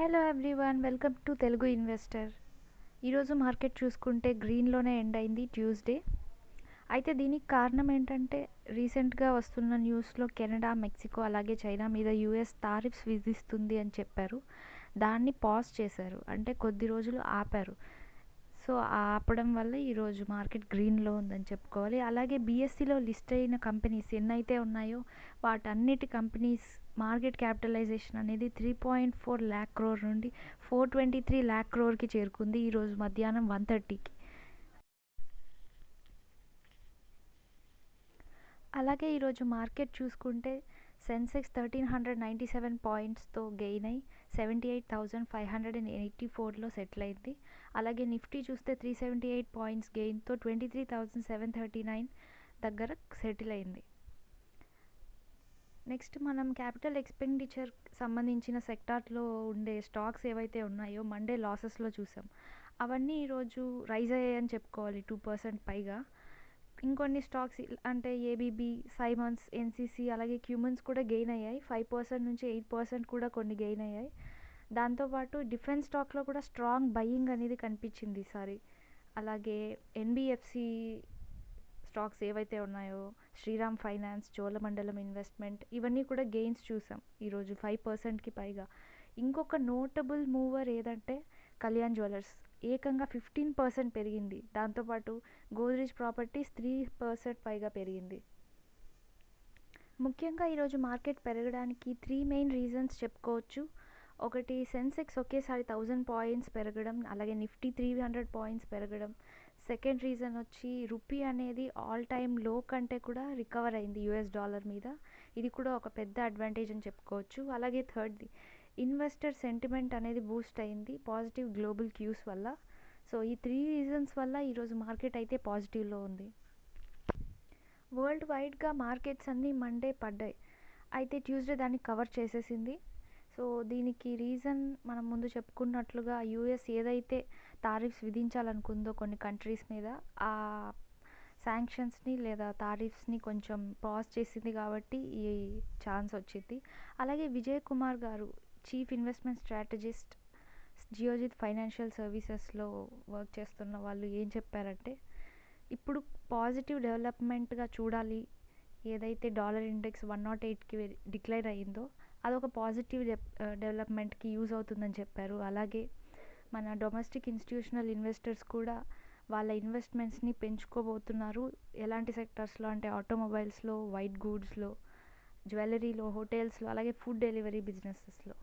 Hello everyone, welcome to Telugu investor. ఈరోజు market చూసుకుంటే గ్రీన్లోనే end అయింది ట్యూస్డే. అయితే దీనికి కారణం ఏంటంటే రీసెంట్గా వస్తున్న న్యూస్లో కెనడా, మెక్సికో అలాగే చైనా మీద యూఎస్ టారిఫ్స్ విధిస్తుంది అని చెప్పారు. దాన్ని పాజ్ చేశారు, అంటే కొద్ది రోజులు ఆపారు. సో ఆపడం వల్ల ఈరోజు మార్కెట్ గ్రీన్లో ఉందని చెప్పుకోవాలి. అలాగే బీఎస్సీలో లిస్ట్ అయిన కంపెనీస్ ఎన్నైతే ఉన్నాయో వాటన్నిటి కంపెనీస్ మార్కెట్ క్యాపిటలైజేషన్ అనేది 3.4 lakh crore నుండి 423 lakh crore చేరుకుంది ఈరోజు మధ్యాహ్నం 1:30కి. అలాగే ఈరోజు మార్కెట్ చూసుకుంటే సెన్సెక్స్ 1397 పాయింట్స్తో గెయిన్ అయి 78,584లో సెటిల్ అయింది. అలాగే నిఫ్టీ చూస్తే 378 పాయింట్స్ గెయిన్తో 23,739 దగ్గర సెటిల్ అయింది. నెక్స్ట్ మనం క్యాపిటల్ ఎక్స్పెండిచర్ సంబంధించిన సెక్టార్లో ఉండే స్టాక్స్ ఏవైతే ఉన్నాయో మండే లాసెస్లో చూసాం. అవన్నీ ఈరోజు రైజ్ అయ్యాయని చెప్పుకోవాలి, 2% పైగా. ఇంకొన్ని స్టాక్స్ అంటే ఏబీబీ, సైమన్స్, ఎన్సీసీ అలాగే క్యూమన్స్ కూడా గెయిన్ అయ్యాయి. 5% నుంచి 8% కూడా కొన్ని గెయిన్ అయ్యాయి. దాంతోపాటు డిఫెన్స్ స్టాక్లో కూడా స్ట్రాంగ్ బయింగ్ అనేది కనిపించింది ఈసారి. అలాగే ఎన్బిఎఫ్సి స్టాక్స్ ఏవైతే ఉన్నాయో శ్రీరామ్ ఫైనాన్స్, చోళమండలం ఇన్వెస్ట్మెంట్, ఇవన్నీ కూడా గెయిన్స్ చూసాం ఈరోజు 5%కి పైగా. ఇంకొక నోటబుల్ మూవర్ ఏదంటే కళ్యాణ్ జ్యువెలర్స్ ఏకంగా 15% పెరిగింది. దాంతోపాటు గోద్రేజ్ ప్రాపర్టీస్ 3% పైగా పెరిగింది. ముఖ్యంగా ఈరోజు మార్కెట్ పెరగడానికి 3 మెయిన్ రీజన్స్ చెప్పుకోవచ్చు. ఒకటి, సెన్సెక్స్ ఒకేసారి 1000 పాయింట్స్ పెరగడం, అలాగే నిఫ్టీ 300 పాయింట్స్ పెరగడం. సెకండ్ రీజన్ వచ్చి రూపీ అనేది ఆల్ టైమ్ లో కంటే కూడా రికవర్ అయింది యూఎస్ డాలర్ మీద. ఇది కూడా ఒక పెద్ద అడ్వాంటేజ్ అని చెప్పుకోవచ్చు. అలాగే థర్డ్ది, ఇన్వెస్టర్ సెంటిమెంట్ అనేది బూస్ట్ అయింది పాజిటివ్ గ్లోబల్ క్యూస్ వల్ల. సో ఈ 3 రీజన్స్ వల్ల ఈరోజు మార్కెట్ అయితే పాజిటివ్లో ఉంది. వరల్డ్ వైడ్గా మార్కెట్స్ అన్నీ మండే పడ్డాయి, అయితే ట్యూస్డే దాన్ని కవర్ చేసేసింది. సో దీనికి రీజన్ మనం ముందు చెప్పుకున్నట్లుగా యూఎస్ ఏదైతే టారిఫ్స్ విధించాలనుకుందో కొన్ని కంట్రీస్ మీద, ఆ శాంక్షన్స్ని లేదా టారిఫ్స్ని కొంచెం పాజ్ చేసింది కాబట్టి ఈ ఛాన్స్ వచ్చింది. అలాగే విజయ్ కుమార్ గారు, chief investment strategist, Geojit financial సర్వీసెస్లో వర్క్ చేస్తున్న వాళ్ళు ఏం చెప్పారంటే, ఇప్పుడు పాజిటివ్ డెవలప్మెంట్గా చూడాలి. ఏదైతే డాలర్ ఇండెక్స్ 108కి డిక్లైర్ అయ్యిందో అదొక పాజిటివ్ డెవలప్మెంట్కి యూజ్ అవుతుందని చెప్పారు. అలాగే మన డొమెస్టిక్ ఇన్స్టిట్యూషనల్ ఇన్వెస్టర్స్ కూడా వాళ్ళ ఇన్వెస్ట్మెంట్స్ని పెంచుకోబోతున్నారు. ఎలాంటి సెక్టర్స్లో అంటే ఆటోమొబైల్స్లో, వైట్ గూడ్స్లో, జ్యువెలరీలో, హోటల్స్లో, అలాగే ఫుడ్ డెలివరీ బిజినెసెస్లో.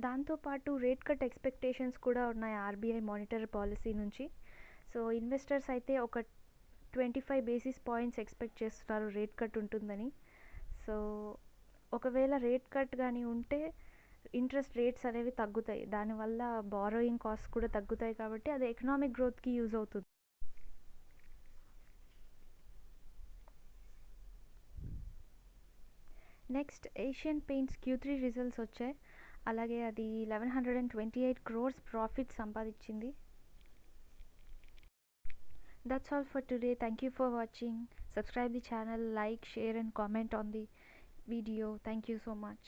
దాంతోపాటు రేట్ కట్ ఎక్స్పెక్టేషన్స్ కూడా ఉన్నాయి ఆర్బీఐ మానిటరీ పాలసీ నుంచి. సో ఇన్వెస్టర్స్ అయితే ఒక 25 బేసిస్ పాయింట్స్ ఎక్స్పెక్ట్ చేస్తున్నారు రేట్ కట్ ఉంటుందని. సో ఒకవేళ రేట్ కట్ కానీ ఉంటే ఇంట్రెస్ట్ రేట్స్ అనేవి తగ్గుతాయి, దానివల్ల బారోయింగ్ కాస్ట్ కూడా తగ్గుతాయి, కాబట్టి అది ఎకనామిక్ గ్రోత్కి యూజ్ అవుతుంది. Next, Asian paints Q3 results వచ్చాయి. అలాగే అది 1128 crores ప్రాఫిట్ సంపాదించింది. That's all for today. Thank you for watching. Subscribe the channel, like, share and comment on the video. Thank you so much.